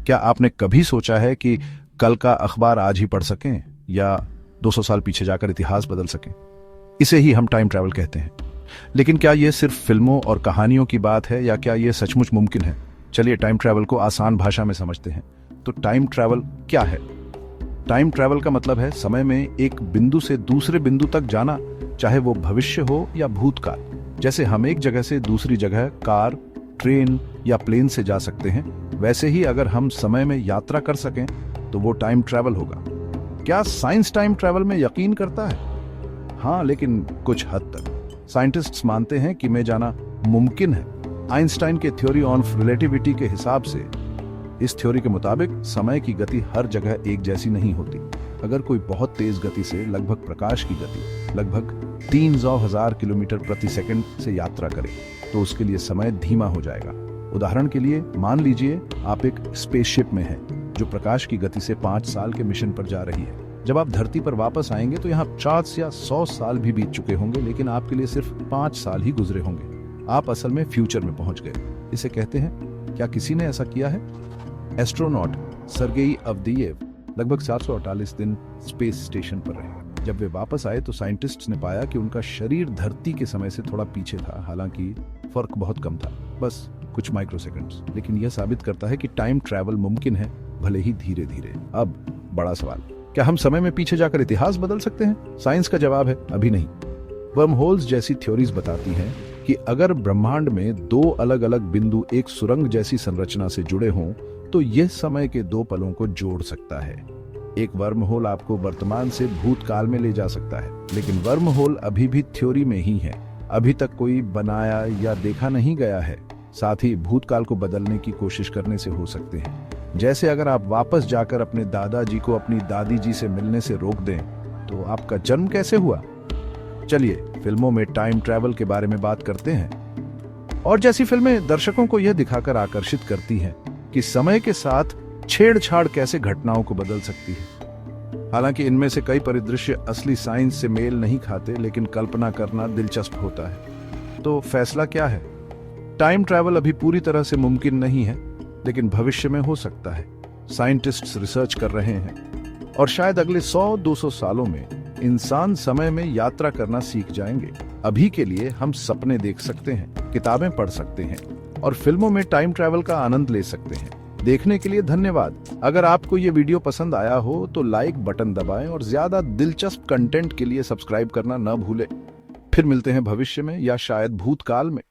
क्या आपने कभी सोचा है कि कल का अखबार आज ही पढ़ सकें या 200 साल पीछे जाकर इतिहास बदल सकें? इसे ही हम टाइम ट्रैवल कहते हैं। लेकिन क्या यह सिर्फ फिल्मों और कहानियों की बात है या क्या यह सचमुच मुमकिन है? चलिए टाइम ट्रैवल को आसान भाषा में समझते हैं। तो टाइम ट्रैवल क्या है? टाइम ट्रैवल का मतलब है समय में एक बिंदु से दूसरे बिंदु तक जाना, चाहे वो भविष्य हो या भूतकाल। जैसे हम एक जगह से दूसरी जगह कार, ट्रेन या प्लेन से जा सकते हैं, वैसे ही अगर हम समय में यात्रा कर सकें तो वो टाइम ट्रैवल होगा। क्या साइंस टाइम ट्रैवल में यकीन करता है? हाँ, लेकिन कुछ हद तक। साइंटिस्ट्स मानते हैं कि में जाना मुमकिन है। आइंस्टाइन के थ्योरी ऑफ रिलेटिविटी के हिसाब से इस थ्योरी के मुताबिक समय की गति हर जगह एक जैसी नहीं होती। अगर कोई बहुत तेज गति से, लगभग प्रकाश की गति, लगभग 300,000 किलोमीटर प्रति सेकंड से यात्रा करे तो उसके लिए समय धीमा हो जाएगा। उदाहरण के लिए मान लीजिए आप एक स्पेसशिप में हैं जो प्रकाश की गति से 5 साल के मिशन पर जा रही है। जब आप धरती पर वापस आएंगे तो यहाँ 50 या 100 साल भी बीत चुके होंगे, लेकिन आपके लिए सिर्फ 5 साल ही गुजरे होंगे। आप असल में फ्यूचर में पहुंच गए। इसे कहते हैं। क्या किसी ने ऐसा किया है? एस्ट्रोनॉट सर्गेई अवदीयेव लगभग 748 दिन स्पेस स्टेशन पर रहे। जब वे वापस आए तो साइंटिस्ट्स ने पाया कि उनका शरीर धरती के समय से थोड़ा पीछे था। हालांकि फर्क बहुत कम था, बस कुछ माइक्रोसेकंड्स। लेकिन यह साबित करता है कि टाइम ट्रैवल मुमकिन है, भले ही धीरे धीरे। अब बड़ा सवाल, क्या हम समय में पीछे जाकर इतिहास बदल सकते हैं? साइंस का जवाब है अभी नहीं। वर्म होल्स जैसी थ्योरीज बताती हैं कि अगर ब्रह्मांड में 2 अलग अलग बिंदु एक सुरंग जैसी संरचना से जुड़े हों तो यह समय के 2 पलों को जोड़ सकता है। एक वर्म होल आपको वर्तमान से भूतकाल में ले जा सकता है, लेकिन वर्म होल अभी भी थ्योरी में ही है। अभी तक कोई बनाया या देखा नहीं गया है। साथ ही भूतकाल को बदलने की कोशिश करने से हो सकते हैं। जैसे अगर आप वापस जाकर अपने दादाजी को अपनी दादी जी से मिलने से रोक दें तो आपका जन्म कैसे हुआ? चलिए फिल्मों में टाइम ट्रैवल के बारे में बात करते हैं। और जैसी फिल्में दर्शकों को यह दिखाकर आकर्षित करती हैं कि समय के साथ छेड़छाड़ कैसे घटनाओं को बदल सकती है। हालांकि इनमें से कई परिदृश्य असली साइंस से मेल नहीं खाते, लेकिन कल्पना करना दिलचस्प होता है। तो फैसला क्या है? टाइम ट्रैवल अभी पूरी तरह से मुमकिन नहीं है, लेकिन भविष्य में हो सकता है। साइंटिस्ट्स रिसर्च कर रहे हैं और शायद अगले 100-200 सालों में इंसान समय में यात्रा करना सीख जाएंगे। अभी के लिए हम सपने देख सकते हैं, किताबें पढ़ सकते हैं और फिल्मों में टाइम ट्रैवल का आनंद ले सकते हैं। देखने के लिए धन्यवाद। अगर आपको ये वीडियो पसंद आया हो तो लाइक बटन दबाएं और ज्यादा दिलचस्प कंटेंट के लिए सब्सक्राइब करना न भूलें। फिर मिलते हैं भविष्य में या शायद भूतकाल में।